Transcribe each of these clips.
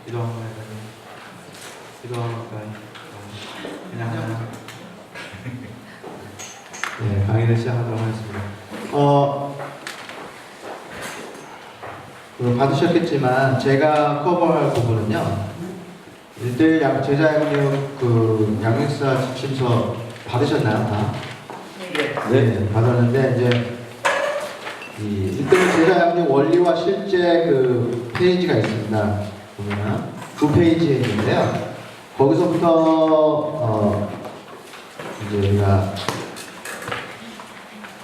기도 한번 해봐요. 기도 한번 할까요? 그냥 네, 강의를 시작하도록 하겠습니다. 받으셨겠지만 제가 커버할 부분은요, 1대1 제자 양육 양육사 지침서 받으셨나요? 다? 네, 받았는데 이제 이 1대1 제자 양육 원리와 실제 페이지가 있습니다. 보면 9페이지에 있는데요. 거기서부터 이제 우리가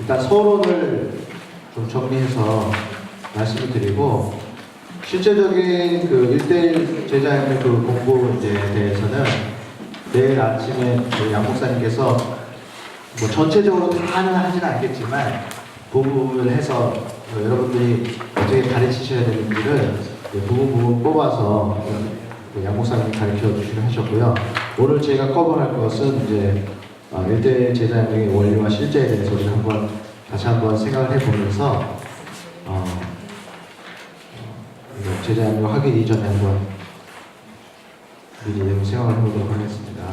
일단 서론을 좀 정리해서 말씀을 드리고, 실제적인 1대1 제자 양육 공부에 대해서는 내일 아침에 양목사님께서 뭐 전체적으로 다는 하지는 않겠지만 부분을 해서 여러분들이 어떻게 가르치셔야 되는지를 부분 뽑아서 양목사님이 가르쳐 주시기로 하셨고요. 오늘 제가 커버할 것은 이제 1대1 제자 양육의 원리와 실제에 대해서 우리 다시 한번 생각을 해보면서 제자 양육 하기 이전에 한번 미리 생각을 해보도록 하겠습니다.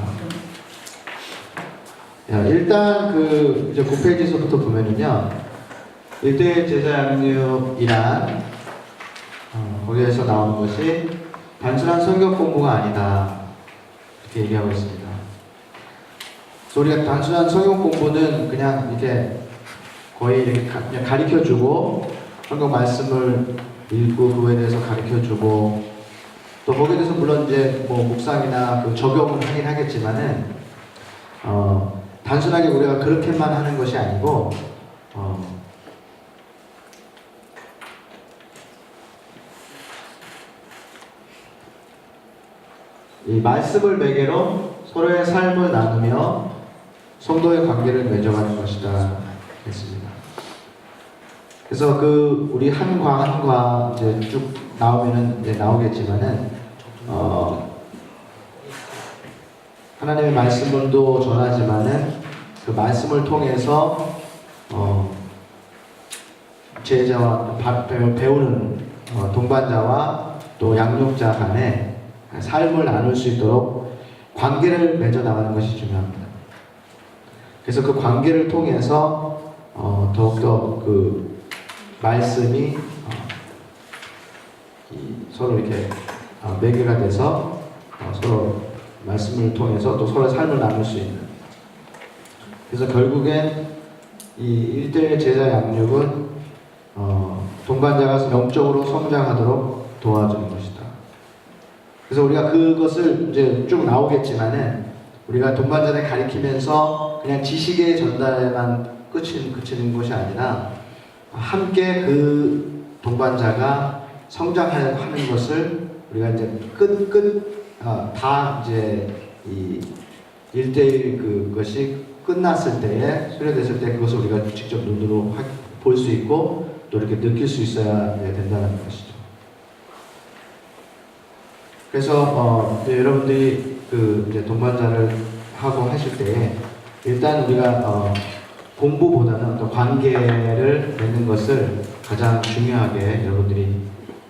일단 이제 9페이지에서부터 보면은요, 1대1 제자 양육이란 거기에서 나오는 것이 단순한 성경 공부가 아니다, 이렇게 얘기하고 있습니다. 그래서 우리가 단순한 성경 공부는 그냥 이렇게 거의 이렇게 그냥 가르쳐주고 성경 말씀을 읽고 그거에 대해서 가르쳐주고 또 거기에 대해서 물론 이제 뭐 묵상이나 적용을 하긴 하겠지만은 단순하게 우리가 그렇게만 하는 것이 아니고 이 말씀을 매개로 서로의 삶을 나누며 성도의 관계를 맺어가는 것이다 했습니다. 그래서 우리 한과 이제 쭉 나오면은 이제 나오겠지만은 하나님의 말씀을도 전하지만은 그 말씀을 통해서 제자와 배우는 동반자와 또 양육자 간에 삶을 나눌 수 있도록 관계를 맺어 나가는 것이 중요합니다. 그래서 그 관계를 통해서 더욱더 말씀이 서로 이렇게 매개가 돼서 서로 말씀을 통해서 또 서로의 삶을 나눌 수 있는, 그래서 결국엔 이 1대1 제자 양육은 동반자가 영적으로 성장하도록 도와주는 것이다. 그래서 우리가 그것을 이제 쭉 나오겠지만은 우리가 동반자를 가리키면서 그냥 지식의 전달에만 그치는 것이 아니라 함께 그 동반자가 성장하는 것을 우리가 이제 다 이제 이 1대1 그것이 끝났을 때에, 수료됐을 때 그것을 우리가 직접 눈으로 볼 수 있고 또 이렇게 느낄 수 있어야 된다는 것이죠. 그래서 여러분들이 이제 동반자를 하고 하실 때에 일단 우리가 공부보다는 또 관계를 맺는 것을 가장 중요하게 여러분들이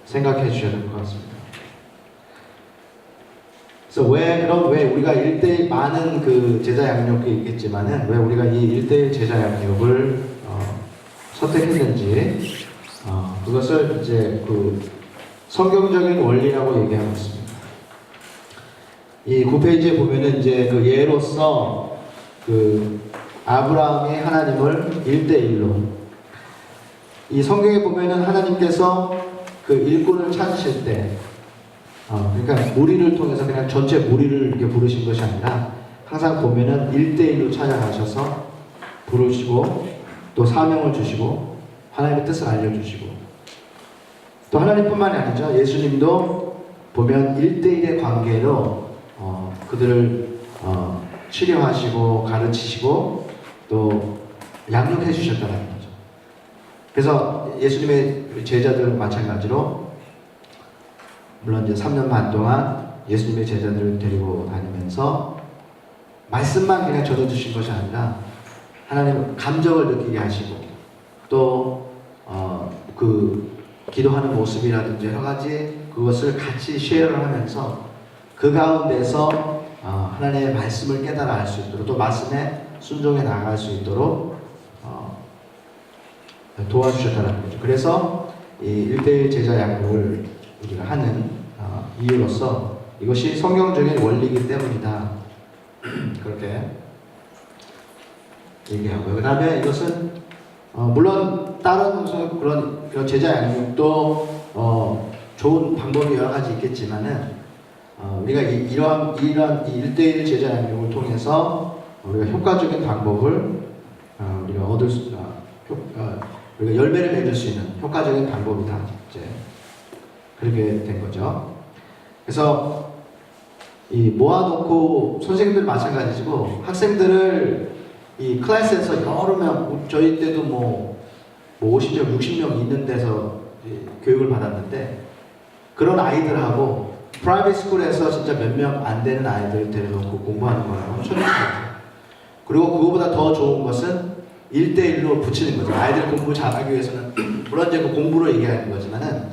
생각해 주셔야 될 것 같습니다. 그래서 왜 우리가 1대1 많은 제자 양육이 있겠지만은 왜 우리가 이 1대1 제자 양육을 선택했는지 그것을 이제 성경적인 원리라고 얘기하고 있습니다. 이 9페이지에 보면은 이제 예로서 아브라함이 하나님을 1대1로, 이 성경에 보면은 하나님께서 일꾼을 찾으실 때 그러니까 무리를 통해서 그냥 전체 무리를 이렇게 부르신 것이 아니라 항상 보면은 1대1로 찾아가셔서 부르시고 또 사명을 주시고 하나님의 뜻을 알려주시고, 또 하나님뿐만이 아니죠. 예수님도 보면 1대1의 관계로 그들을 치료하시고 가르치시고 또 양육해 주셨다는 거죠. 그래서 예수님의 제자들은 마찬가지로 물론 이제 3년 반 동안 예수님의 제자들을 데리고 다니면서 말씀만 그냥 전해주신 것이 아니라 하나님 감정을 느끼게 하시고 또 기도하는 모습이라든지 여러 가지 그것을 같이 쉐어를 하면서 그 가운데서 하나님의 말씀을 깨달아 알 수 있도록 또 말씀에 순종해 나아갈 수 있도록 도와주셨다는 거죠. 그래서 이 1대1 제자 양육을 우리가 하는 이유로서 이것이 성경적인 원리이기 때문이다. 그렇게 얘기하고요. 그 다음에 이것은 물론 다른 그런 제자 양육도 좋은 방법이 여러 가지 있겠지만은 우리가 이러한 1대1 제자 양육을 통해서 우리가 효과적인 방법을 우리가 얻을 수 우리가 열매를 맺을 수 있는 효과적인 방법이다. 이제 그렇게 된 거죠. 그래서 이 모아놓고 선생님들 마찬가지고 학생들을 이 클래스에서 여러 명 저희 때도 뭐 50명, 60명 있는 데서 교육을 받았는데 그런 아이들하고 프라이빗 스쿨에서 진짜 몇 명 안 되는 아이들 데려놓고 공부하는 거랑 엄청 다르죠. 그리고 그거보다 더 좋은 것은 1대1로 붙이는 거죠. 아이들 공부 잘하기 위해서는 물론 이제 그 공부로 얘기하는 거지만은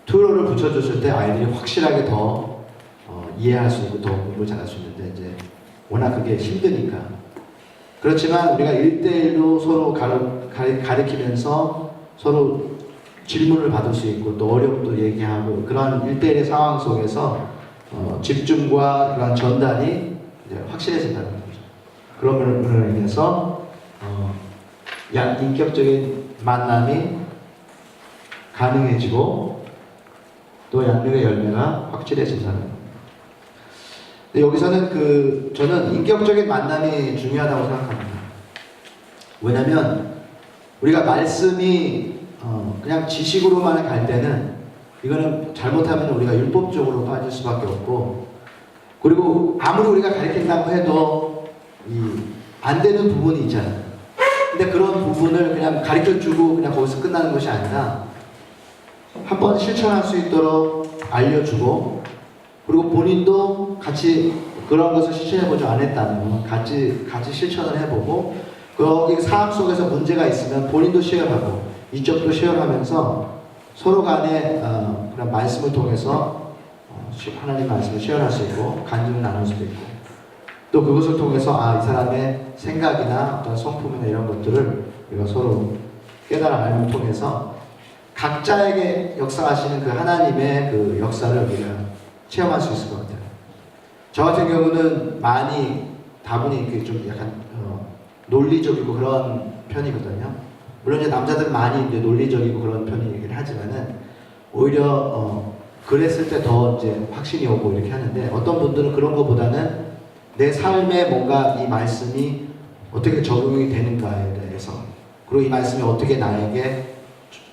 튜러를 붙여줬을 때 아이들이 확실하게 더 이해할 수 있고 더 공부를 잘할 수 있는데 이제 워낙 그게 힘드니까. 그렇지만 우리가 1대1로 서로 가르치면서 서로 질문을 받을 수 있고 또 어려움도 얘기하고 그런 1대1의 상황 속에서 집중과 그런 전달이 이제 확실해진다는 거죠. 그러므로 인해서 인격적인 만남이 가능해지고 또 양육의 열매가 확실해진다는 겁니다. 여기서는 저는 인격적인 만남이 중요하다고 생각합니다. 왜냐하면 우리가 말씀이 그냥 지식으로만 갈 때는 이거는 잘못하면 우리가 율법적으로 빠질 수밖에 없고 그리고 아무리 우리가 가르친다고 해도 안 되는 부분이 있잖아요. 근데 그런 부분을 그냥 가르쳐주고 그냥 거기서 끝나는 것이 아니라 한번 실천할 수 있도록 알려주고 그리고 본인도 같이 그런 것을 실천해보지 않았다면 같이 실천을 해보고 거기 삶 속에서 문제가 있으면 본인도 쉐어하고 이쪽도 쉐어하면서 서로 간에 그런 말씀을 통해서 하나님 말씀을 쉐어할 수 있고 간증을 나눌 수도 있고 또 그것을 통해서 이 사람의 생각이나 어떤 성품이나 이런 것들을 우리가 서로 깨달아 알림을 통해서 각자에게 역사하시는 그 하나님의 그 역사를 우리가 체험할 수 있을 것 같아요. 저 같은 경우는 다분히 좀 약간 논리적이고 그런 편이거든요. 물론 이제 남자들은 많이 이제 논리적이고 그런 편이긴 하지만은 오히려 그랬을 때 더 이제 확신이 오고 이렇게 하는데 어떤 분들은 그런 것보다는 내 삶에 뭔가 이 말씀이 어떻게 적용이 되는가에 대해서 그리고 이 말씀이 어떻게 나에게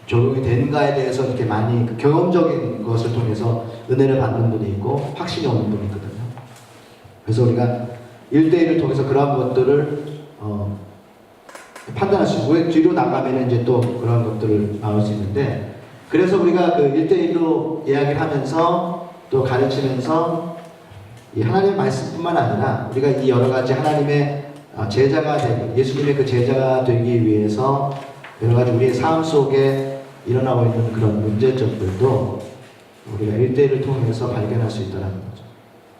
적용이 되는가에 대해서 이렇게 많이 경험적인 것을 통해서 은혜를 받는 분이 있고 확신이 오는 분이 있거든요. 그래서 우리가 1대1을 통해서 그러한 것들을 판단할 수 있고 뒤로 나가면 이제 또 그런 것들을 나올 수 있는데 그래서 우리가 그 1대1로 이야기를 하면서 또 가르치면서 이 하나님의 말씀뿐만 아니라 우리가 이 여러 가지 하나님의 제자가 되기 예수님의 그 제자가 되기 위해서 여러 가지 우리의 삶 속에 일어나고 있는 그런 문제점들도 우리가 1대1을 통해서 발견할 수 있다는 거죠.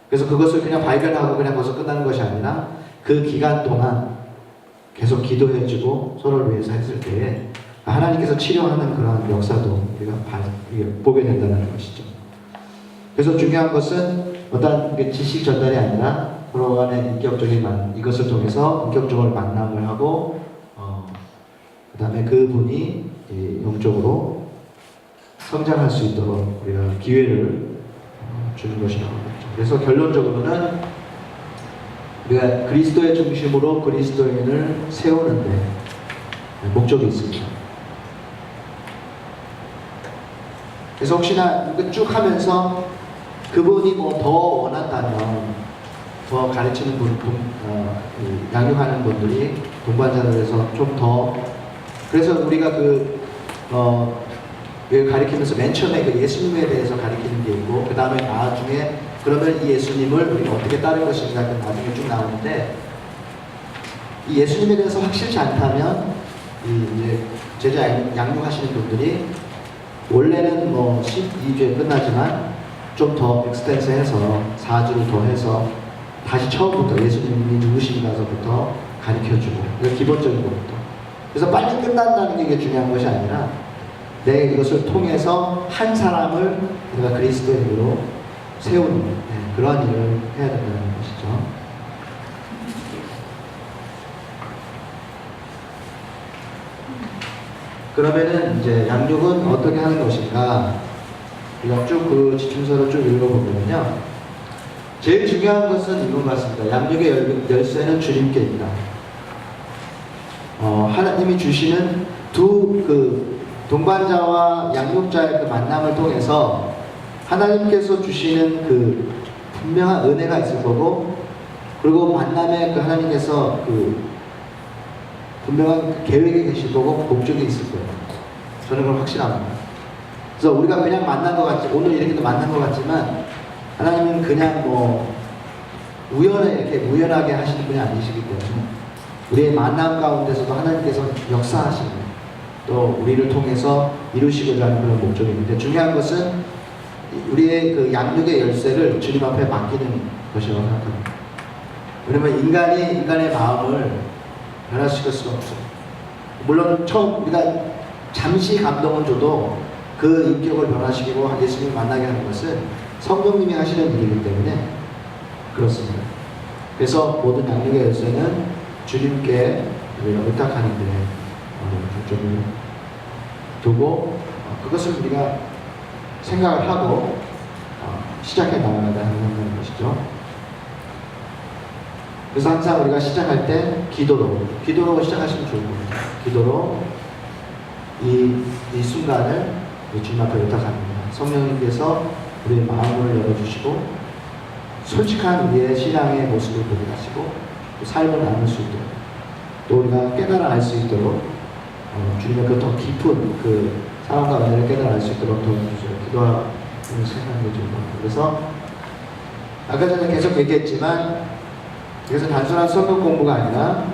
그래서 그것을 그냥 발견하고 그냥 거기서 끝나는 것이 아니라 그 기간 동안 계속 기도해주고 서로를 위해서 했을 때에 하나님께서 치료하는 그런 역사도 우리가 보게 된다는 것이죠. 그래서 중요한 것은 어떤 지식 전달이 아니라 서로 간의 이것을 통해서 인격적으로 만남을 하고 그 다음에 그분이 영적으로 성장할 수 있도록 우리가 기회를 주는 것이라고 합니다. 그래서 결론적으로는 우리가 그리스도의 중심으로 그리스도인을 세우는데 목적이 있습니다. 그래서 혹시나 쭉 하면서 그분이 뭐 더 원한다면 더 가르치는 양육하는 분들이 동반자들에서 좀 더 그래서 우리가 가르치면서 맨 처음에 그 예수님에 대해서 가르치는 게 있고 그 다음에 나중에 그러면 이 예수님을 우리가 어떻게 따를 것인가 나중에 쭉 나오는데 이 예수님에 대해서 확실치 않다면 이제 제자 양육하시는 분들이 원래는 뭐 12주에 끝나지만 좀 더 익스텐스해서 4주를 더 해서 다시 처음부터 예수님이 누구신가서부터 가르쳐주고, 이거 기본적인 것부터. 그래서 빨리 끝난다는 게 이게 중요한 것이 아니라 내 이것을 통해서 한 사람을 내가 그리스도인으로 세우는 그러한 일을 해야 된다는 것이죠. 그러면은 이제 양육은 어떻게 하는 것인가? 우리가 쭉 그 지침서를 쭉 읽어보면요, 제일 중요한 것은 이건 같습니다. 양육의 열쇠는 주님께 있다. 하나님이 주시는 두 동반자와 양육자의 그 만남을 통해서 하나님께서 주시는 그 분명한 은혜가 있을 거고, 그리고 만남에 그 하나님께서 그 분명한 계획이 계실 거고 목적이 있을 거예요. 저는 그걸 확신합니다. 그래서 우리가 그냥 만난 것 같지, 오늘 이렇게도 만난 것 같지만 하나님은 그냥 뭐 우연하게 하시는 분이 아니시기 때문에 우리의 만남 가운데서도 하나님께서 역사하시는, 또 우리를 통해서 이루시고자 하는 그런 목적인데, 중요한 것은 우리의 그 양육의 열쇠를 주님 앞에 맡기는 것이라고 생각합니다. 왜냐면 인간이 인간의 마음을 변화시킬 수가 없어요. 물론 처음 우리가 잠시 감동을 줘도 그 인격을 변화시키고 예수님을 만나게 하는 것은 성령님이 하시는 일이기 때문에 그렇습니다. 그래서 모든 양육의 열쇠는 주님께 우리가 의탁하는 데 중점을 두고 그것을 우리가 생각을 하고 시작해 나가야 하는 것이죠. 그래서 항상 우리가 시작할 때 기도로 시작하시면 좋을 겁니다. 기도로 이 순간을 주님 앞에 의탁합니다. 성령님께서 우리의 마음을 열어주시고 솔직한 우리의 신앙의 모습을 보게 하시고 또 삶을 나눌 수 있도록, 또 우리가 깨달아 알 수 있도록 주님의 그 더 깊은 그 사랑과 은혜를 깨달아 알 수 있도록 도와주시고 기도하는 생각이 좀 많아요. 그래서 아까 전에 계속 얘기했지만, 그래서 단순한 성경 공부가 아니라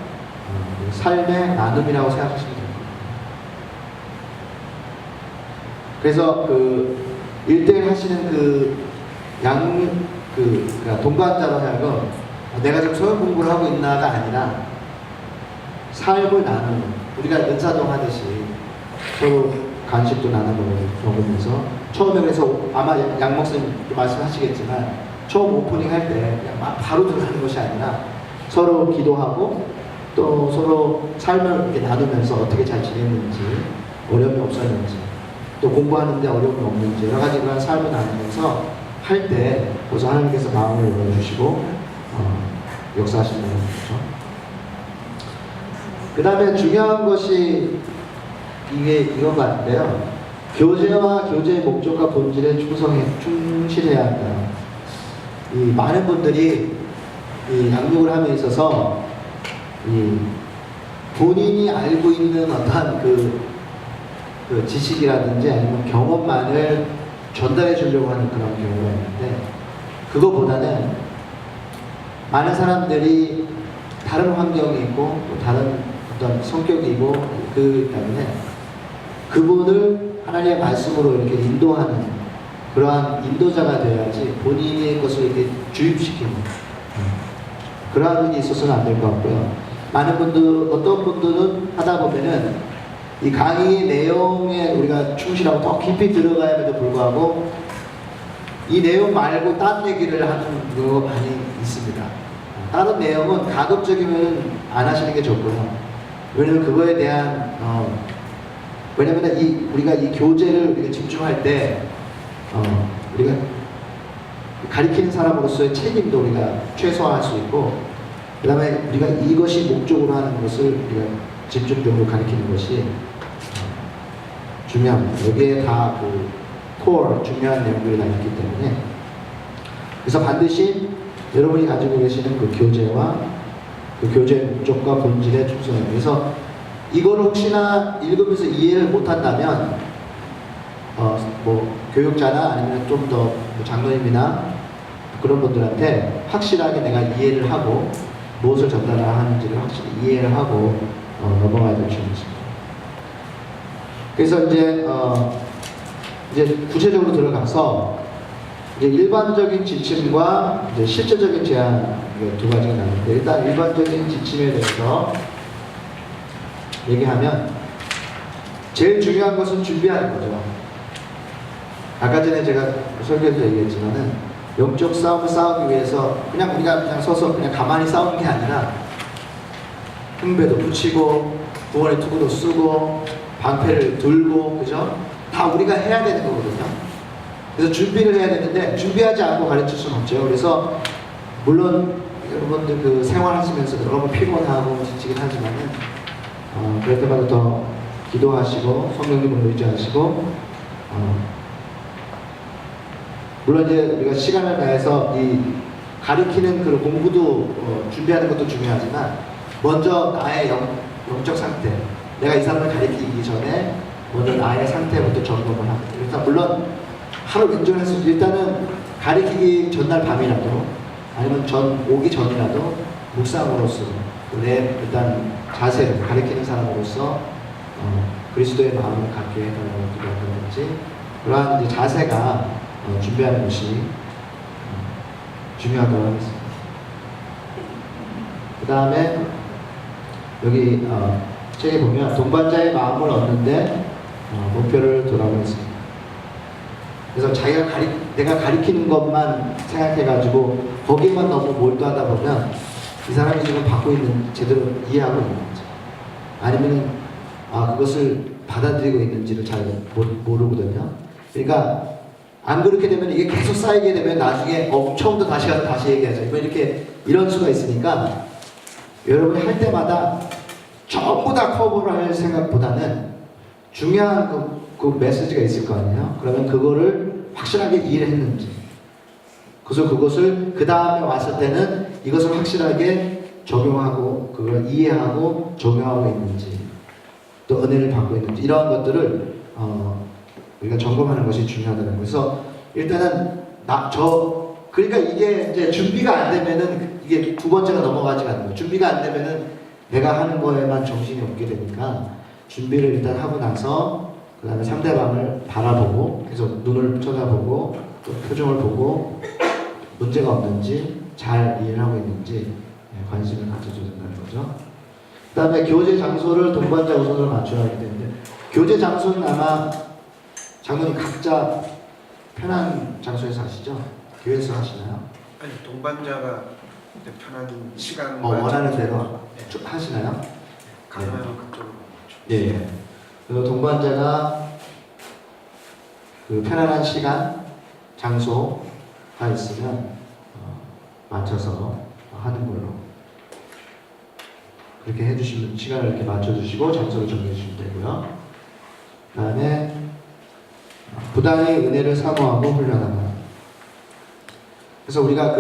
삶의 나눔이라고 생각하시면 됩니다. 그래서 그 1대1 하시는 그러니까 동반자로 하여금 내가 지금 성경 공부를 하고 있나가 아니라 삶을 나누는, 우리가 은사동 하듯이 서로 간식도 먹으면서, 처음에 그래서 아마 양 목사님도 말씀하시겠지만 처음 오프닝 할 때 그냥 막 바로 들어가는 것이 아니라 서로 기도하고 또 서로 삶을 이렇게 나누면서 어떻게 잘 지냈는지, 어려움이 없었는지, 또 공부하는데 어려움이 없는지 여러 가지 그런 삶을 나누면서 할 때 벌써 하나님께서 마음을 열어주시고 역사하시는 거죠. 그 다음에 중요한 것이 이건 같은데요. 교제와 교제의 목적과 본질에 충실해야 한다. 이 많은 분들이 이 양육을 함에 있어서 이 본인이 알고 있는 어떤 그 지식이라든지 아니면 경험만을 전달해 주려고 하는 그런 경우가 있는데, 그거보다는 많은 사람들이 다른 환경이 있고 또 다른 어떤 성격이고 그 때문에 그분을 하나님의 말씀으로 이렇게 인도하는 그러한 인도자가 되어야지 본인의 것을 이렇게 주입시키는 그러한 분이 있어서는 안 될 것 같고요. 많은 분들, 어떤 분들은 하다 보면은 이 강의의 내용에 우리가 충실하고 더 깊이 들어가야에도 불구하고 이 내용 말고 다른 얘기를 하는 거 많이 있습니다. 다른 내용은 가급적이면 안 하시는 게 좋고요. 왜냐면 그거에 대한 왜냐면 우리가 이 교제를 우리가 집중할 때 우리가 가리키는 사람으로서의 책임도 우리가 최소화할 수 있고, 그 다음에 우리가 이것이 목적으로 하는 것을 우리가 집중적으로 가리키는 것이 중요합니다. 여기에 다 그 코어 중요한 내용들이 다 있기 때문에, 그래서 반드시 여러분이 가지고 계시는 그 교제와 그 교제의 목적과 본질에 충성해요. 그래서 이걸 혹시나 읽으면서 이해를 못한다면 뭐 교육자나 아니면 좀 더 장로님이나 그런 분들한테 확실하게 내가 이해를 하고 무엇을 전달하는지를 확실히 이해를 하고 넘어가야 될 줄이 있습니다. 그래서 이제 이제 구체적으로 들어가서 이제 일반적인 지침과 이제 실제적인 제한 두 가지가 나는데, 일단 일반적인 지침에 대해서 얘기하면 제일 중요한 것은 준비하는 거죠. 아까 전에 제가 설교에서 얘기했지만은 영적 싸움을 싸우기 위해서 그냥 우리가 그냥 서서 그냥 가만히 싸우는 게 아니라 흉배도 붙이고 구원의 투구도 쓰고 방패를 들고, 그죠? 다 우리가 해야 되는 거거든요. 그래서 준비를 해야 되는데 준비하지 않고 가르칠 수는 없죠. 그래서 물론 여러분들 그 생활하시면서 너무 피곤하고 지치긴 하지만은 그럴 때마다 더 기도하시고 성령님을 의지하시고 물론 이제 우리가 시간을 다해서 이 가리키는 그 공부도 준비하는 것도 중요하지만 먼저 나의 영적 상태, 내가 이 사람을 가리키기 전에 먼저 나의 상태부터 점검을 합니다. 그래서 물론 하루 왼쪽에서 일단은 가리키기 전날 밤이라도 아니면 오기 전이라도 묵상으로서 내 일단 자세를 가리키는 사람으로서 그리스도의 마음을 갖게 해달라고 기도한다든지 그러한 이제 자세가 준비하는 것이 중요하다고 하겠습니다. 그 다음에 여기 책에 보면 동반자의 마음을 얻는데 목표를 두라고 했습니다. 그래서 내가 가리키는 것만 생각해가지고 거기에만 너무 몰두하다 보면 이 사람이 지금 받고 있는 제대로 이해하고 있는 거죠. 아니면 그것을 받아들이고 있는지를 잘 모르거든요. 그러니까 안 그렇게 되면 이게 계속 쌓이게 되면 나중에 처음부터 다시 가서 다시 얘기하죠. 이런 수가 있으니까 여러분이 할 때마다 전부 다 커버를 할 생각보다는 중요한 그 메시지가 있을 거 아니에요. 그러면 그거를 확실하게 이해를 했는지, 그래서 그것을 그 다음에 왔을 때는 이것을 확실하게 적용하고 그걸 이해하고 적용하고 있는지, 또 은혜를 받고 있는지, 이러한 것들을 우리가 점검하는 것이 중요하다는 거예요. 그래서 일단은 그러니까 이게 이제 준비가 안 되면은 이게 두 번째가 넘어가지가 않는 거예요. 준비가 안 되면은 내가 하는 거에만 정신이 없게 되니까 준비를 일단 하고 나서 그 다음에 상대방을 바라보고 계속 눈을 쳐다보고 또 표정을 보고 문제가 없는지 잘 이해를 하고 있는지 관심을 가져줘야 된다는 거죠. 그 다음에 교제 장소를 동반자 우선으로 맞춰야 하기 때문에 교제 장소는 아마 장로님 각자 편한 장소에서 하시죠? 교회에서 하시나요? 아니, 동반자가 편한 시간 원하는 대로 하시나요? 가능하면 그쪽으로. 예. 그래서 동반자가 그 편안한 시간, 장소가 있으면 맞춰서 하는 걸로 그렇게 해주시면 시간을 이렇게 맞춰주시고 장소를 정해주시면 되고요. 그 다음에 부단히 은혜를 사모하고 훈련하라. 그래서 우리가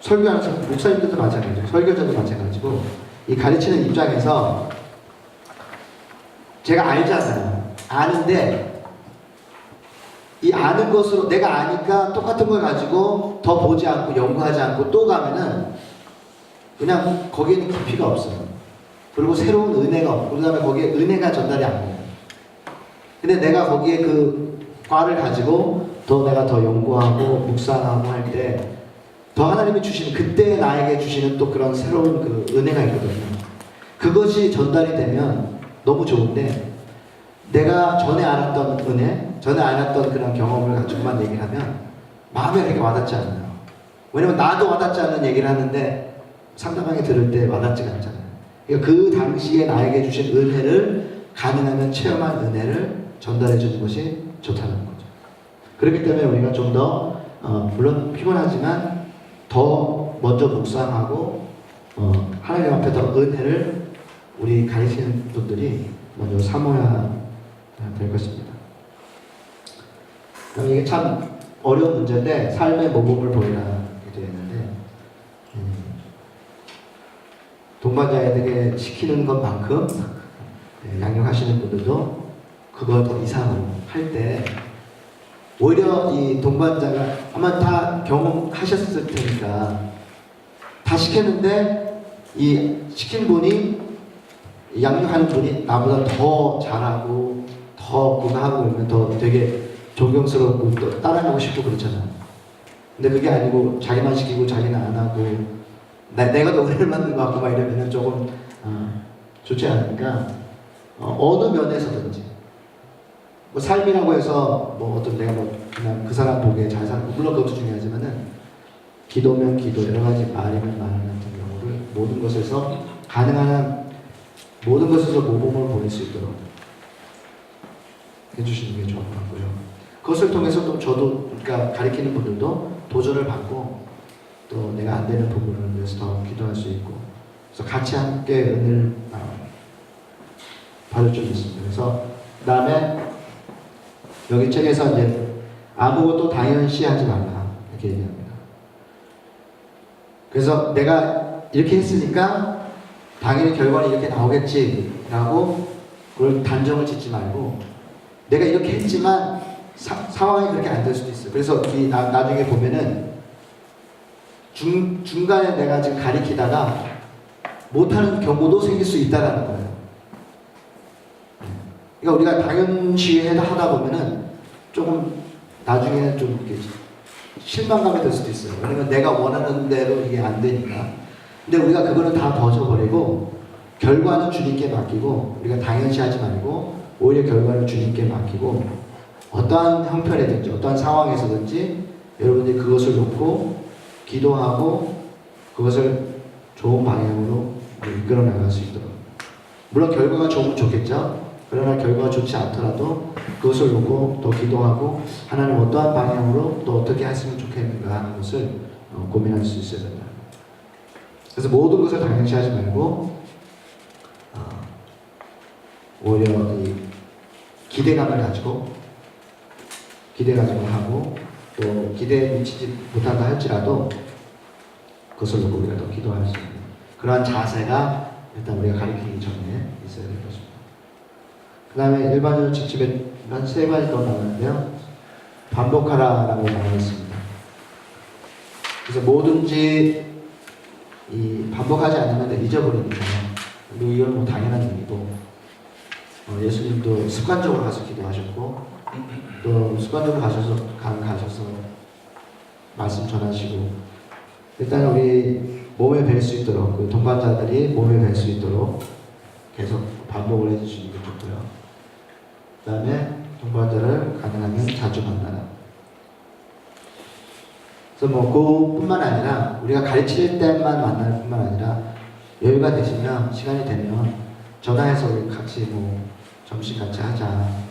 설교하는 목사님들도 마찬가지고 설교자도 마찬가지고 이 가르치는 입장에서 제가 알잖아요. 아는데 이 아는 것으로 내가 아니까 똑같은 걸 가지고 더 보지 않고 연구하지 않고 또 가면은 그냥 거기에는 깊이가 없어요. 그리고 새로운 은혜가 없고 그 다음에 거기에 은혜가 전달이 안 돼요. 근데 내가 거기에 그 과를 가지고 내가 더 연구하고 묵상하고 할 때 더 하나님이 주시는 그때 나에게 주시는 또 그런 새로운 그 은혜가 있거든요. 그것이 전달이 되면 너무 좋은데 내가 전에 알았던 은혜, 전에 알았던 그런 경험을 가지고만 얘기를 하면 마음에 그렇게 와닿지 않아요. 왜냐면 나도 와닿지 않는 얘기를 하는데 상대방이 들을 때 와닿지가 않잖아요. 그러니까 그 당시에 나에게 주신 은혜를 가능하면 체험한 은혜를 전달해 주는 것이 좋다는 거죠. 그렇기 때문에 우리가 좀 더 물론 피곤하지만 더 먼저 묵상하고 하나님 앞에 더 은혜를 우리 가르치는 분들이 먼저 사모해야 될 것입니다. 이게 참 어려운 문제인데 삶의 모범을 보이라 되어 있는데 동반자에게 시키는 것만큼 양육하시는 분들도 그걸 더 이상으로 할 때 오히려 이 동반자가 아마 다 경험하셨을 테니까 다 시켰는데 이 시킨 분이 양육하는 분이 나보다 더 잘하고 더 더 그거 하고 그러면 더 되게 존경스럽고 또 따라가고 싶고 그렇잖아. 근데 그게 아니고 자기만 시키고 자기는 안 하고 내가 노래를 만든 것 같고 막 이러면은 조금 좋지 않으니까 어느 면에서든지 뭐 삶이라고 해서 뭐 어떤 내가 뭐 그냥 그 사람 보기에 잘 살고 물론 그것도 중요하지만은 기도면 기도 여러 가지 말이면 말 같은 경우를 모든 것에서 가능한 한 모든 것에서 모범을 보일 수 있도록 해주시는 게 좋을 것 같고요. 그것을 통해서 또 저도 그러니까 가르치는 분들도 도전을 받고 또 내가 안 되는 부분을 위해서 더 기도할 수 있고 그래서 같이 함께 은혜를 받을 줄 있습니다. 그래서 그 다음에 여기 책에서 이제 아무것도 당연시하지 말라 이렇게 얘기합니다. 그래서 내가 이렇게 했으니까 당연히 결과는 이렇게 나오겠지라고 그걸 단정을 짓지 말고 내가 이렇게 했지만 상황이 그렇게 안 될 수도 있어요. 그래서 나중에 보면은 중간에 내가 지금 가리키다가 못하는 경우도 생길 수 있다라는 거예요. 그러니까 우리가 당연시 하다 보면은 조금 나중에는 좀 이렇게 실망감이 들 수도 있어요. 왜냐면 내가 원하는 대로 이게 안 되니까. 근데 우리가 그거는 다 벗어버리고 결과는 주님께 맡기고 우리가 당연시하지 말고 오히려 결과를 주님께 맡기고 어떠한 형편이든지 어떠한 상황에서든지 여러분들이 그것을 놓고 기도하고 그것을 좋은 방향으로 이끌어 나갈 수 있도록 물론 결과가 좋으면 좋겠죠. 그러나 결과가 좋지 않더라도 그것을 놓고 더 기도하고 하나님 어떠한 방향으로 또 어떻게 했으면 좋겠는가 하는 것을 고민할 수 있어야 된다. 그래서 모든 것을 당연시하지 말고 오히려 이 기대감을 가지고 하고 또 기대에 미치지 못한다 할지라도 그것을 놓고 우리가 더 기도할 수 있는 그러한 자세가 일단 우리가 가르치기 전에 있어야 될 것입니다. 그 다음에 일반적으로 지침에 한 3가지 더 나오는데요. 반복하라라고 나와있습니다. 그래서 뭐든지 반복하지 않으면 잊어버립니다. 그리고 이건 뭐 당연한 일이고 예수님도 습관적으로 가서 기도하셨고 또 습관적으로 가셔서 말씀 전하시고 일단 우리 몸에 뵐 수 있도록 그 동반자들이 몸에 뵐 수 있도록 계속 반복을 해주시는 게 좋고요. 그 다음에 동반자를 가능하면 자주 만나라. 그래서 뭐 그뿐만 아니라 우리가 가르칠 때만 만날 뿐만 아니라 여유가 되시면 시간이 되면 전화해서 우리 같이 뭐 점심 같이 하자.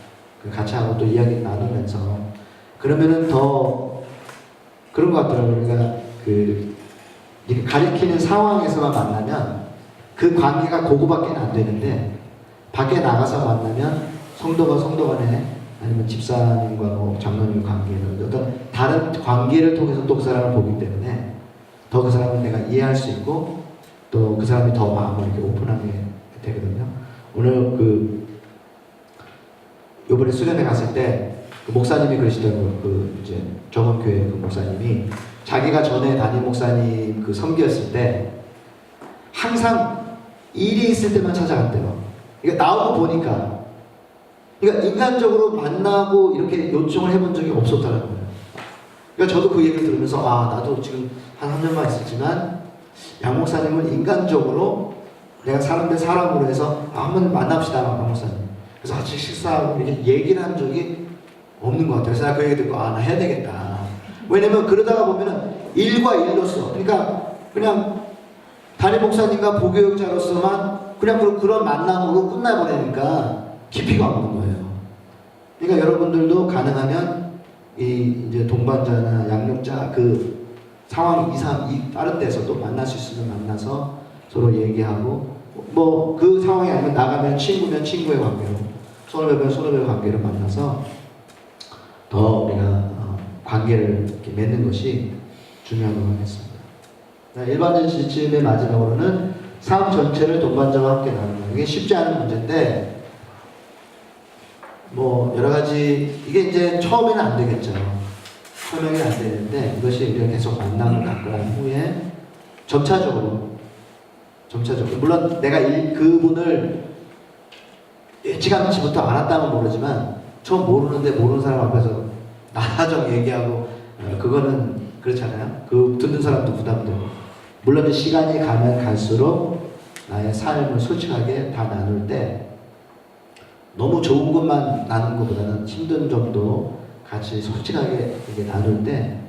같이 하고 또 이야기 나누면서 그러면은 더 그런 것 같더라고요. 우리가 가리키는 상황에서만 만나면 그 관계가 그거밖에 안 되는데 밖에 나가서 만나면 성도가 성도 간에 아니면 집사님과 뭐 장로님 관계를 어떤 다른 관계를 통해서 또 그 사람을 보기 때문에 더 그 사람을 내가 이해할 수 있고 또 그 사람이 더 마음을 이렇게 오픈하게 되거든요. 오늘 요번에 수련회 갔을 때 그 목사님이 그러시더라고요. 이제 정원교회 그 목사님이 자기가 전에 담임 목사님 섬기었을 때 항상 일이 있을 때만 찾아갔대요. 그러니까 나오고 보니까 그러니까 인간적으로 만나고 이렇게 요청을 해본 적이 없었다는 거예요. 그러니까 저도 그 얘기를 들으면서 나도 지금 한 3년만 있었지만 양 목사님은 인간적으로 내가 사람으로 해서 한번 만납시다 양 목사님. 그래서 같이 식사하고 이렇게 얘기를 한 적이 없는 것 같아요. 그래서 그 얘기 듣고 나 해야 되겠다. 왜냐면 그러다가 보면은 일과 일로서 그러니까 그냥 담임 목사님과 부교육자로서만 그냥 그런 만남으로 끝나버리니까 깊이가 없는 거예요. 그러니까 여러분들도 가능하면 이제 동반자나 양육자 그 상황 이상 다른 데서도 만날 수 있으면 만나서 서로 얘기하고 뭐 그 상황이 아니면 나가면 친구면 친구의 관계로 손을 뵈면 손을 뵈는 관계로 만나서 더 우리가 관계를 이렇게 맺는 것이 중요하다고 하겠습니다. 일반적인 지침의 마지막으로는 삶 전체를 동반자와 함께 나누는 이게 쉽지 않은 문제인데 뭐 여러 가지 이게 이제 처음에는 안 되겠죠. 설명이 안 되는데 이것이 우리가 계속 만남을 갖고 난 후에 점차적으로 물론 내가 그분을 일찌감치부터 알았다면 모르지만 처음 모르는데 모르는 사람 앞에서 나나정 얘기하고 그거는 그렇잖아요. 그 듣는 사람도 부담되고. 물론 시간이 가면 갈수록 나의 삶을 솔직하게 다 나눌 때 너무 좋은 것만 나누는 것보다는 힘든 점도 같이 솔직하게 이게 나눌 때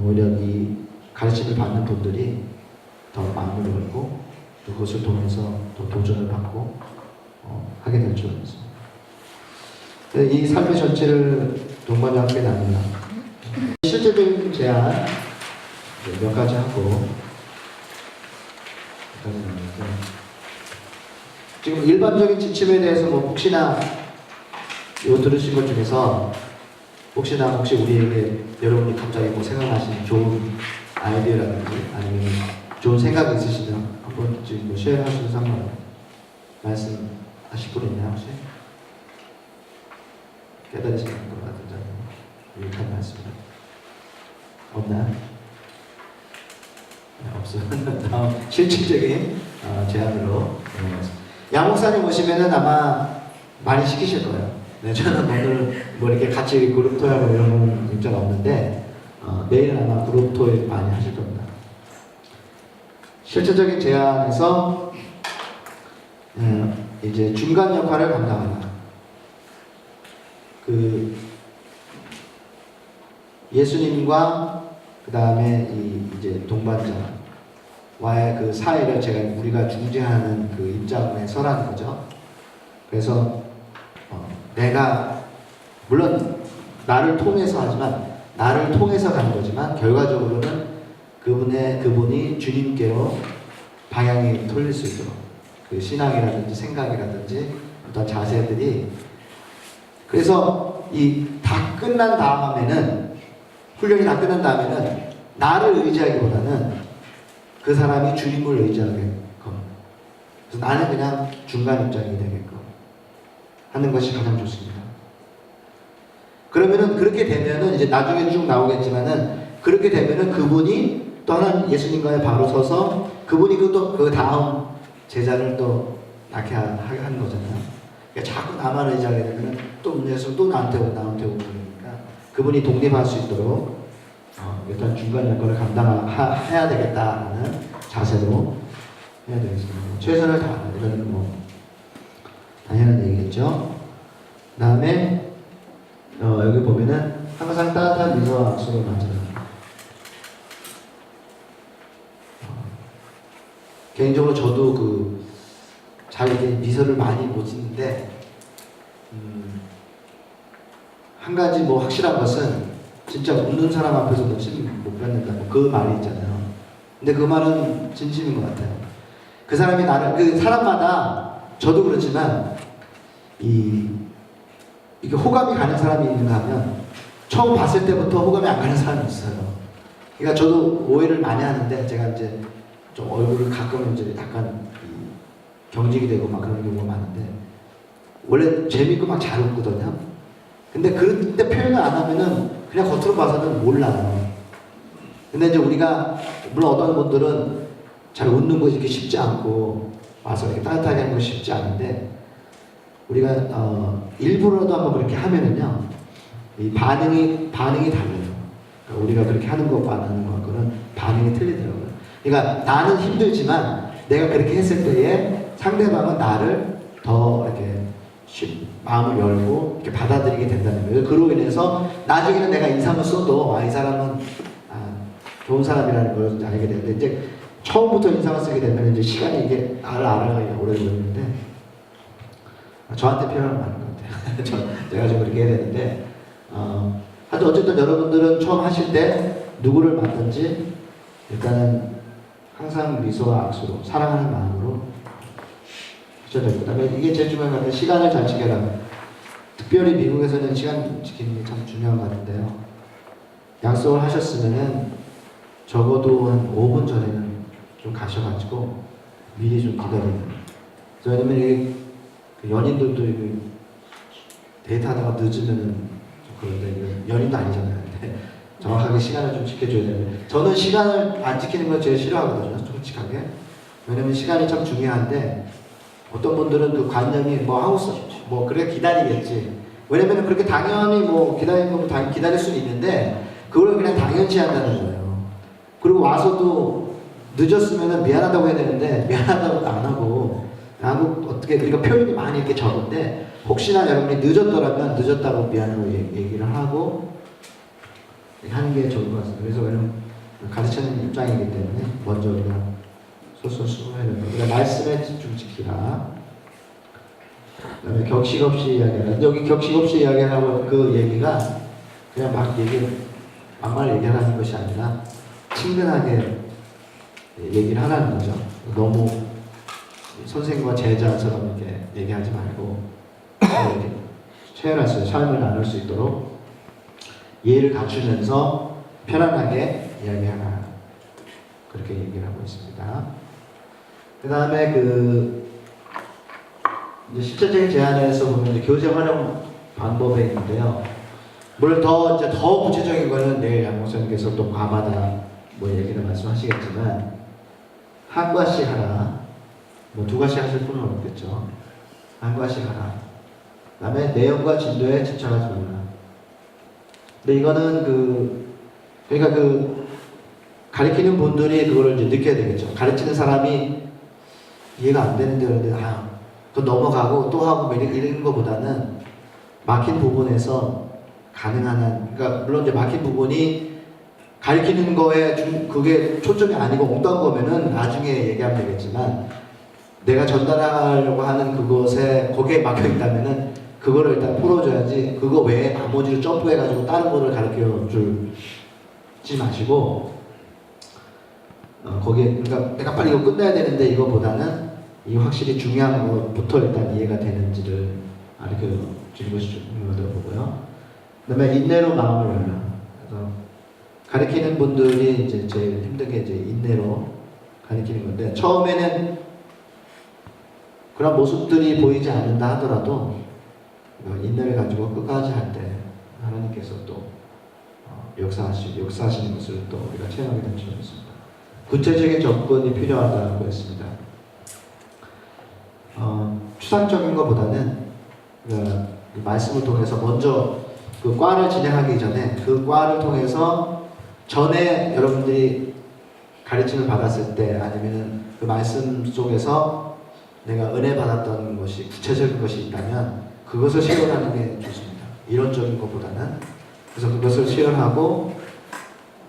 오히려 이 가르침을 받는 분들이 더 마음을 열고 또 그것을 통해서 또 도전을 받고 하게 될 줄 믿습니다. 이 삶의 전체를 동반자 함께 나누다. 실제적인 제안 몇 가지 하고 지금 일반적인 지침에 대해서 뭐 혹시나 요 들으신 것 중에서 혹시 우리에게 여러분이 갑자기 뭐 생각나시는 좋은 아이디어라든지 아니면 좋은 생각이 있으시면 한번 지금 뭐 쉐어하셔도 상관없어요. 말씀하실 분 있나요 혹시? 깨달으시는 것 같은지 유익한 말씀 없나요? 네, 없어요. 다음 실질적인 제안으로 넘어가겠습니다. 양 목사님 오시면은 아마 많이 시키실 거예요. 네, 저는 오늘 뭐 이렇게 같이 그룹 토하고 이런 입장 없는데 내일은 아마 그룹 토에 많이 하실 겁니다. 실질적인 제안에서 이제 중간 역할을 감당한다. 그 예수님과 그 다음에 이제 동반자와의 그 사이를 우리가 중재하는 그 입장에 서라는 거죠. 그래서 내가 물론 나를 통해서 하지만 나를 통해서 가는 거지만 결과적으로는 그분이 주님께로 방향이 돌릴 수 있도록 그 신앙이라든지 생각이라든지 어떤 자세들이 그래서 다 끝난 다음에는 훈련이 다 끝난 다음에는 나를 의지하기보다는 그 사람이 주님을 의지하게끔 그래서 나는 그냥 중간 입장이 되게끔 하는 것이 가장 좋습니다. 그러면은 그렇게 되면은 이제 나중에 쭉 나오겠지만은 그렇게 되면은 그분이 떠난 예수님과의 바로 서서 그분이 그 다음 제자를 또 낳게 하는 거잖아요. 그러니까 자꾸 나만 의지하게 되면 또 문제에서 또 나한테 오고 그러니까 그분이 독립할 수 있도록 일단 중간 역할을 감당해야 되겠다는 자세로 해야 되겠습니다. 최선을 다하는 이런 뭐 당연한 얘기겠죠. 그 다음에 여기 보면은 항상 따뜻한 미소와 악수를 맞으라. 개인적으로 저도 잘 이렇게 미소를 많이 못 짓는데 한 가지 뭐 확실한 것은 진짜 웃는 사람 앞에서도 침 못 뱉는다고 그 말이 있잖아요. 근데 그 말은 진심인 것 같아요. 그 사람이 그 사람마다 저도 그렇지만 이게 호감이 가는 사람이 있는가 하면 처음 봤을 때부터 호감이 안 가는 사람이 있어요. 그러니까 저도 오해를 많이 하는데 제가 이제 좀 얼굴을 가끔 이제 약간 경직이 되고 막 그런 경우가 많은데 원래 재밌고 막 잘 웃거든요. 근데 그때 표현을 안 하면은 그냥 겉으로 봐서는 몰라요. 근데 이제 우리가 물론 어떤 분들은 잘 웃는 것이 이렇게 쉽지 않고 와서 이렇게 따뜻하게 하는 것이 쉽지 않은데 우리가 일부러라도 한번 그렇게 하면은요 이 반응이 달라요. 그러니까 우리가 그렇게 하는 것과는 것과는 반응이 틀리더라고요. 그러니까 나는 힘들지만 내가 그렇게 했을 때에 상대방은 나를 더 이렇게 마음을 열고 이렇게 받아들이게 된다는 거예요. 그로 인해서 나중에는 내가 인상을 써도 이 사람은 좋은 사람이라는 걸 알게 되는데 이제 처음부터 인상을 쓰게 되면 이제 시간이 이게 나를 알아가기 오래 걸리는데 저한테 필요한 많은 것 같아요. 제가 좀 그렇게 해야 되는데 하여튼 어쨌든 여러분들은 처음 하실 때 누구를 만든지 일단은 항상 미소와 악수로 사랑하는 마음으로 하셔야 됩니다. 그다음에 이게 제일 중요한 것 같아요. 시간을 잘 지켜라. 특별히 미국에서는 시간 지키는 게 참 중요한 것 같은데요. 약속을 하셨으면은 적어도 한 5분 전에는 좀 가셔가지고 미리 좀 기다리는. 왜냐면 이게 연인들도 데이트하다가 늦으면은 좀 그런데 연인도 아니잖아요. 근데 정확하게 시간을 좀 지켜줘야 되는데 저는 시간을 안 지키는 걸 제일 싫어하거든요. 솔직하게. 왜냐면 시간이 참 중요한데 어떤 분들은 그 관념이 뭐 하고 뭐 그래 기다리겠지. 왜냐면 그렇게 당연히 뭐 기다리는 거면 당연히 기다릴 수는 있는데 그걸 그냥 당연시 한다는 거예요. 그리고 와서도 늦었으면 미안하다고 해야 되는데 미안하다고 안 하고 어떻게 그러니까 표현이 많이 이렇게 적은데 혹시나 여러분이 늦었더라면 늦었다고 미안하고 얘기를 하고 하는 게 좋을 것 같습니다. 그래서 왜냐면 가르치는 입장이기 때문에 먼저 우리가 솔솔수고해야 됩니다. 그다음에 말씀에 집중 지키라. 그다음에 격식 없이 이야기하라. 여기 격식 없이 이야기하고 그 얘기가 그냥 막말 얘기하는 것이 아니라 친근하게 얘기를 하라는 거죠. 너무 선생과 제자처럼 이렇게 얘기하지 말고 이렇게 최연한 삶을 나눌 수 있도록 예의를 갖추면서 편안하게 이야기하라. 그렇게 얘기를 하고 있습니다. 그 다음에 이제 실제적인 제안에서 보면 이제 교재 활용 방법에 있는데요. 물론 더 구체적인 거는 내일 양목선님께서 또 과마다 뭐 얘기를 말씀하시겠지만 한 과씩 하라. 뭐 두 과씩 하실 분은 없겠죠. 한 과씩 하라. 그 다음에 내용과 진도에 집착하지 말라. 근데 이거는 그러니까 가르치는 분들이 그거를 이제 느껴야 되겠죠. 가르치는 사람이 이해가 안 되는데 그런데 또 넘어가고 또 하고 이런 거보다는 막힌 부분에서 가능한 한, 그러니까 물론 이제 막힌 부분이 가르치는 거에 그게 초점이 아니고 엉뚱한 거면은 나중에 얘기하면 되겠지만 내가 전달하려고 하는 그것에 거기에 막혀 있다면은 그거를 일단 풀어줘야지 그거 외에 나머지를 점프해가지고 다른 거를 가르쳐 주지 마시고 거기에 그러니까 내가 빨리 이거 끝내야 되는데 이거보다는 이 확실히 중요한 것부터 일단 이해가 되는지를 가르쳐 주는 것이 중요하다고 보고요. 그다음에 인내로 마음을 열라. 그래서 가르치는 분들이 이제 제일 힘든 게 이제 인내로 가르치는 건데 처음에는 그런 모습들이 보이지 않는다 하더라도 인내를 가지고 끝까지 할 때 하나님께서 또 역사하시는 것을 또 우리가 체험하게 될 줄 믿습니다. 구체적인 접근이 필요하다고 했습니다. 추상적인 것보다는 그 말씀을 통해서 먼저 그 과를 진행하기 전에 그 과를 통해서 전에 여러분들이 가르침을 받았을 때 아니면 그 말씀 속에서 내가 은혜 받았던 것이 구체적인 것이 있다면 그것을 실현하는 게 좋습니다. 이론적인 것보다는. 그래서 그것을 실현하고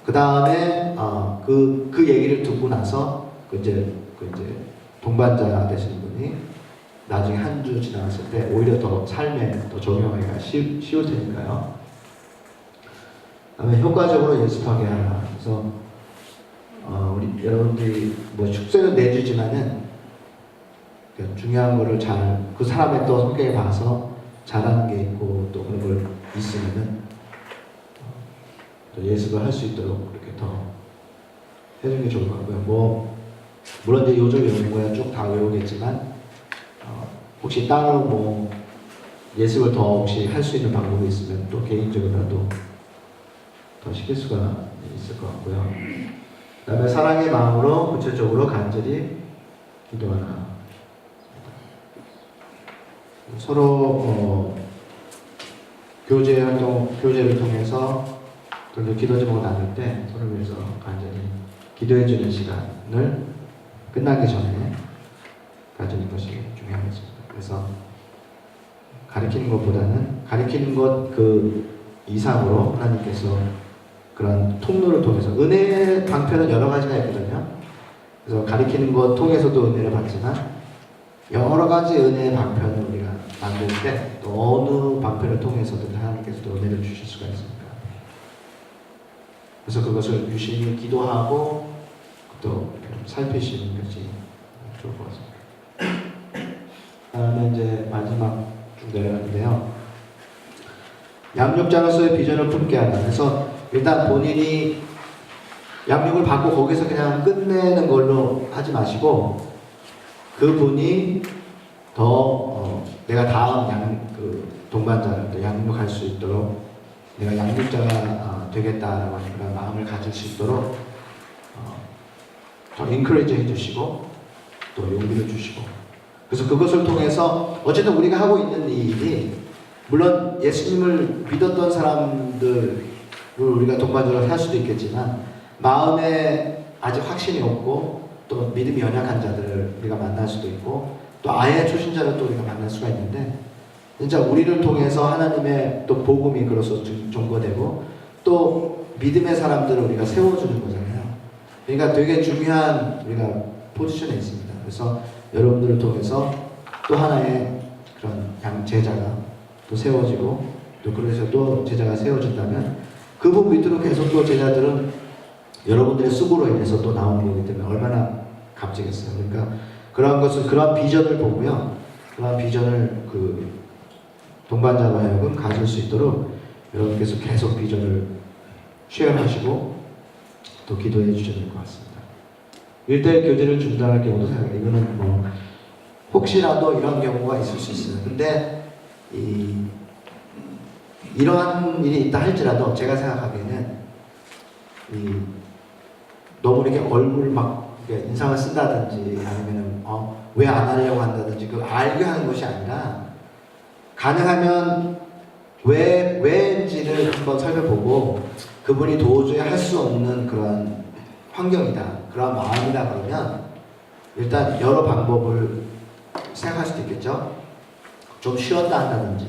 그 다음에 그 얘기를 듣고 나서 이제 동반자 되시는 분이 나중에 한 주 지나갔을 때 오히려 더 삶에 더 적용하기가 쉬울 테니까요. 그다음에 효과적으로 연습하게 하라. 그래서 우리 여러분들이 뭐 숙제는 내주지만은 중요한 거를 그 사람의 또 성격에 봐서 잘하는 게 있고 또 그런 걸 있으면은 또 예습을 할 수 있도록 그렇게 더 해주는 게 좋을 것 같고요. 뭐 물론 이제 요즘 외우는 거야 쭉 다 외우겠지만 혹시 따로 뭐 예습을 더 혹시 할 수 있는 방법이 있으면 또 개인적으로라도 더 시킬 수가 있을 것 같고요. 그다음에 사랑의 마음으로 구체적으로 간절히 기도하라. 서로 교제를 통해서 그런데 기도 제목을 나눌 때 서로 위해서 간절히 기도해주는 시간을 끝나기 전에 가지는 것이 중요하겠습니다. 그래서 가르치는 것보다는 가르치는 것 그 이상으로 하나님께서 그런 통로를 통해서 은혜의 방편은 여러 가지가 있거든요. 그래서 가르치는 것 통해서도 은혜를 받지만 여러 가지 은혜의 방편을 우리가 만들 때 또 어느 방편을 통해서든 하나님께서도 은혜를 주실 수가 있습니다. 그래서 그것을 유심히 기도하고 또 살피시는 것이 좋을 것 같습니다. 다음에 이제 마지막 쭉 내려가는데요. 양육자로서의 비전을 품게 하라. 그래서 일단 본인이 양육을 받고 거기서 그냥 끝내는 걸로 하지 마시고 그분이 더 내가 다음 동반자를 또 양육할 수 있도록 내가 양육자가 되겠다라고 하는 그런 마음을 가질 수 있도록 더 인커리지 해주시고 또 용기를 주시고 그래서 그것을 통해서 어쨌든 우리가 하고 있는 이 일이 물론 예수님을 믿었던 사람들을 우리가 동반자로 살 수도 있겠지만 마음에 아직 확신이 없고 또 믿음이 연약한 자들을 우리가 만날 수도 있고 또 아예 초신자를 또 우리가 만날 수가 있는데 진짜 우리를 통해서 하나님의 또 복음이 그로서 전거되고 또 믿음의 사람들을 우리가 세워주는 거잖아요. 그러니까 되게 중요한 우리가 포지션에 있습니다. 그래서 여러분들을 통해서 또 하나의 그런 제자가 또 세워지고 또 그래서 또 제자가 세워진다면 그분 밑으로 계속 또 제자들은 여러분들의 수고로 인해서 또 나오는 거기 때문에 얼마나 값지겠어요. 그러니까 그런 것을 그런 비전을 보고요. 그런 비전을 그 동반자로 하여금 가질 수 있도록 여러분께서 계속 비전을 쉐어하시고 또 기도해 주셔야 될 것 같습니다. 1대1 교제를 중단할 경우도 생각해요. 이거는 뭐 혹시라도 이런 경우가 있을 수 있어요. 근데 이러한 일이 있다 할지라도 제가 생각하기에는 너무 이렇게 얼굴 막 인상을 쓴다든지 아니면은 왜 안 하려고 한다든지 그걸 알게 하는 것이 아니라 가능하면 왜인지를 한번 살펴보고 그분이 도저히 할 수 없는 그런 환경이다, 그런 마음이다 그러면 일단 여러 방법을 생각할 수도 있겠죠. 좀 쉬었다 한다든지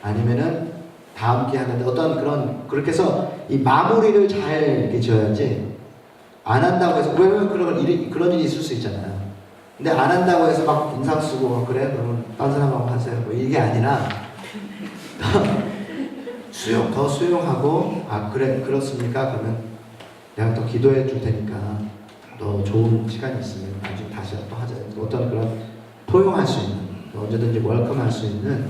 아니면은 다음 기회 하는데 어떤 그렇게 해서 이 마무리를 잘 이렇게 지어야지 안 한다고 해서 왜 그런 일이 있을 수 있잖아요. 근데 안 한다고 해서 막 인상 쓰고 그래 그러면 딴 사람하고 하세요 뭐 이게 아니라 더 수용하고 그래 그렇습니까? 그러면 내가 더 기도해 줄 테니까 더 좋은 시간이 있으면 나중에 다시 또 하자. 어떤 그런 포용할 수 있는 언제든지 웰컴할 수 있는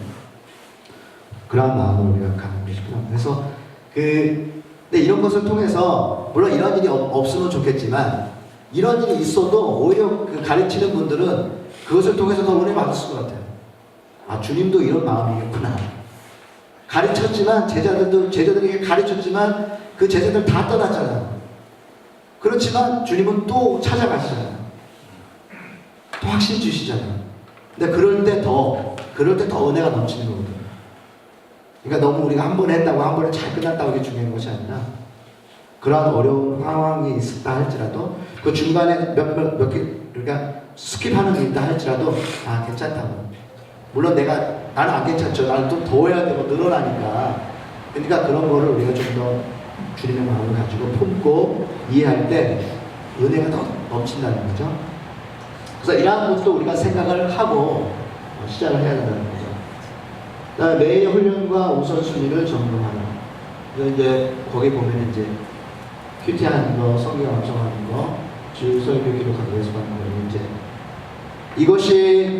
그런 마음을 우리가 갖는 것이구나. 그래서 근데 이런 것을 통해서 물론 이런 일이 없으면 좋겠지만 이런 일이 있어도 오히려 그 가르치는 분들은 그것을 통해서 더 은혜 받았을 것 같아요. 주님도 이런 마음이겠구나. 가르쳤지만 제자들에게 가르쳤지만 그 제자들 다 떠났잖아요. 그렇지만 주님은 또 찾아가시잖아요. 또 확신 주시잖아요. 근데 그럴 때 더 은혜가 넘치는 거거든요. 그러니까 너무 우리가 한 번에 했다고 한 번에 잘 끝났다고 이게 중요한 것이 아니라 그러한 어려운 상황이 있다 할지라도 그 중간에 몇 개 그러니까 스킵하는 게 있다 할지라도 괜찮다고. 물론 나는 안 괜찮죠. 나는 좀 더 해야 되고 늘어나니까. 그러니까 그런 거를 우리가 좀 더 주님의 마음을 가지고 품고 이해할 때 은혜가 더 넘친다는 거죠. 그래서 이러한 것도 우리가 생각을 하고 시작을 해야 된다는 거죠. 그다음에 매일 훈련과 우선순위를 점검하는. 이제 거기 보면 이제 큐티하는 거, 성경 암송하는 거, 주일 설교 기록하기 위해서 하는 거 이제 이것이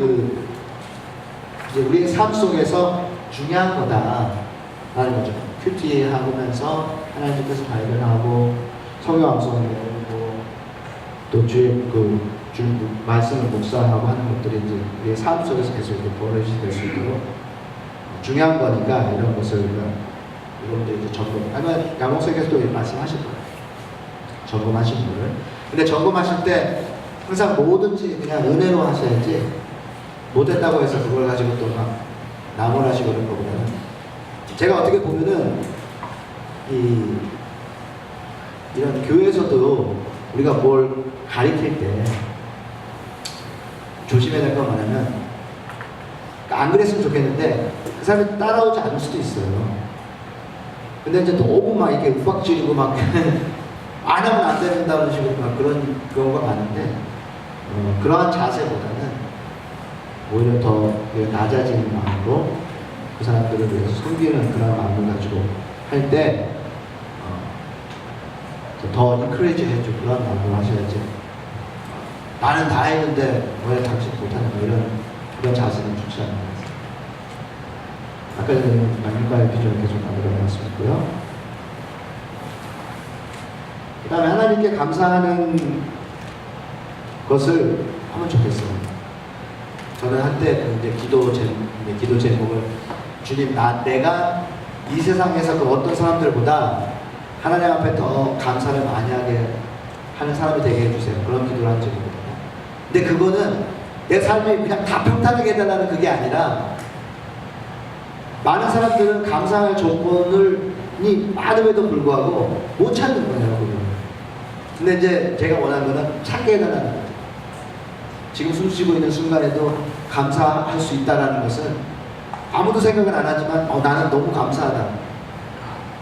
이제 우리의 삶 속에서 중요한 거다라는 거죠. 큐티 하면서 하나님께서 발견하고 성경 암송하고 또 주일 말씀을 묵상하고 하는 것들이 이제 우리의 삶 속에서 계속 이렇게 벌어지게 될 수 있도록 중요한 거니까 이런 것을 우리가 여러분들 이제 아마 야곱에서도 말씀하실 거예요. 점검하시는 거를. 근데 점검하실 때 항상 뭐든지 그냥 은혜로 하셔야지 못했다고 해서 그걸 가지고 또 막 나무라시고 그런 거보다는 제가 어떻게 보면은 이런 교회에서도 우리가 뭘 가리킬 때 조심해야 될 건 뭐냐면 안 그랬으면 좋겠는데 그 사람이 따라오지 않을 수도 있어요. 근데 이제 너무 막 이렇게 윽박지르고 막 안 하면 안 된다는 식으로 막 그런 경우가 많은데 그러한 자세보다는 오히려 더 낮아지는 마음으로 그 사람들을 위해서 섬기는 그런 마음을 가지고 할 때 더 인크레이지 해주고 그런 마음으로 하셔야지 나는 다 했는데 왜 당신 못하는 거 이런 자세는 좋지 않은 것 같습니다. 아까 전에 만일과의 비전을 계속 만들어 놨었고요. 그 다음에 하나님께 감사하는 것을 하면 좋겠어요. 저는 한때 이제 기도 제목을 주님 내가 이 세상에서 그 어떤 사람들보다 하나님 앞에 더 감사를 많이 하게 하는 사람이 되게 해주세요. 그런 기도를 한 적이 있거든요. 근데 그거는 내 삶이 그냥 다 평탄하게 해달라는 그게 아니라 많은 사람들은 감사할 조건이 많음에도 불구하고 못 찾는 거예요. 그걸. 근데 이제 제가 원하는 거는 찾게 해달라는 거죠. 지금 숨 쉬고 있는 순간에도 감사할 수 있다는 것은 아무도 생각을 안 하지만 나는 너무 감사하다.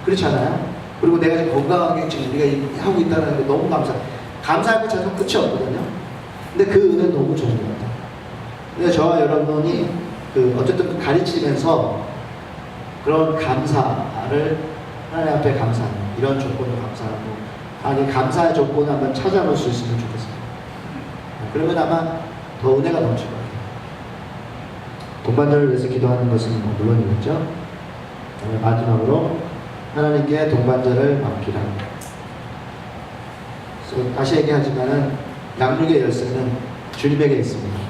그렇지 않아요? 그리고 내가 지금 건강하게 지금 우리가 하고 있다는 게 너무 감사할 것 자체는 끝이 없거든요. 근데 그 은혜는 너무 좋은 것 같아요. 근데 저와 여러분이 어쨌든 가르치면서 그런 감사를 하나님 앞에 감사하는 이런 조건을 감사하고 아니 감사의 조건을 한번 찾아볼 수 있으면 좋겠어요. 그러면 아마 더 은혜가 넘칠 거예요. 동반자를 위해서 기도하는 것은 물론이겠죠. 마지막으로 하나님께 동반자를 맡기라. 그래서 다시 얘기하지만은 양육의 열쇠는 주님에게 있습니다.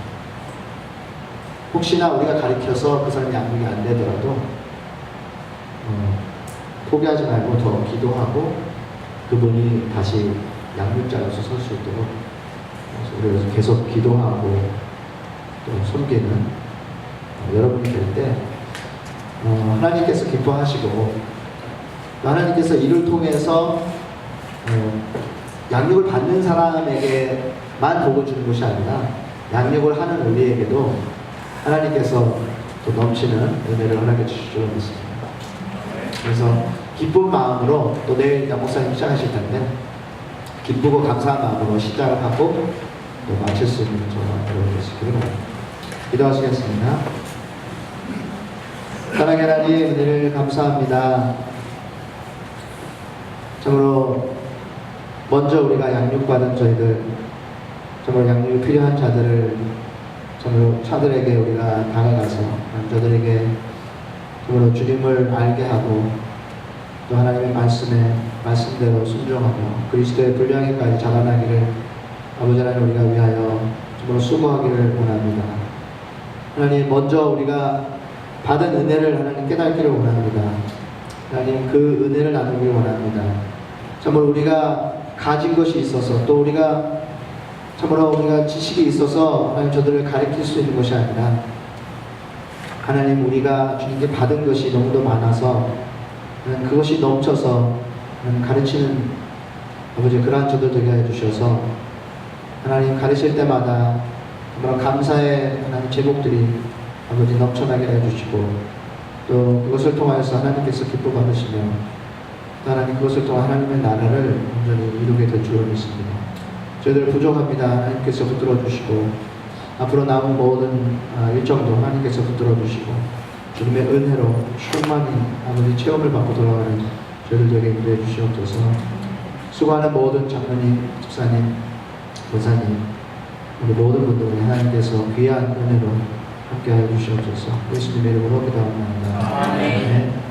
혹시나 우리가 가르쳐서 그 사람이 양육이 안 되더라도 포기하지 말고 더 기도하고 그분이 다시 양육자로서 설 수 있도록 우리가 계속 기도하고 또 섬기는 여러분이 될 때 하나님께서 기뻐하시고 하나님께서 이를 통해서 양육을 받는 사람에게만 복을 주는 것이 아니라 양육을 하는 우리에게도 하나님께서 또 넘치는 은혜를 허락해 주실 줄 믿습니다. 그래서 기쁜 마음으로 또 내일 목사님 시작하실 텐데 기쁘고 감사한 마음으로 시작을 하고 또 마칠 수 있는 저와 여러분 되시기를 바랍니다. 기도하시겠습니다. 사랑의 하나님 은혜를 감사합니다. 참으로 먼저 우리가 양육받은 저희들 정말 양육이 필요한 자들을 참으로 차들에게 우리가 다가가서 저들에게 참으로 주님을 알게 하고 또 하나님의 말씀대로 순종하며 그리스도의 분량에까지 자라나기를 아버지 하나님 우리가 위하여 참으로 수고하기를 원합니다. 하나님 먼저 우리가 받은 은혜를 하나님 깨닫기를 원합니다. 하나님 그 은혜를 나누기를 원합니다. 참으로 우리가 가진 것이 있어서 또 우리가 참으로 우리가 지식이 있어서 하나님 저들을 가르칠 수 있는 것이 아니라 하나님 우리가 주님께 받은 것이 너무도 많아서 그것이 넘쳐서 가르치는 아버지 그러한 저들 되게 해주셔서 하나님 가르칠 때마다 정말 감사의 하나님 제목들이 아버지 넘쳐나게 해주시고 또 그것을 통하여서 하나님께서 기뻐 받으시며 또 하나님 그것을 통해 하나님의 나라를 온전히 이루게 될 줄로 믿습니다. 저희들 부족합니다. 하나님께서 붙들어 주시고 앞으로 남은 모든 일정도 하나님께서 붙들어 주시고 주님의 은혜로 충만히 아버지 체험을 받고 돌아가는 저희들에게 인도해 주시옵소서. 수고하는 모든 장로님, 집사님, 권사님 우리 모든 분들을 하나님께서 귀한 은혜로 함께하여 주시옵소서. 예수님의 이름으로 기도합니다. 아멘.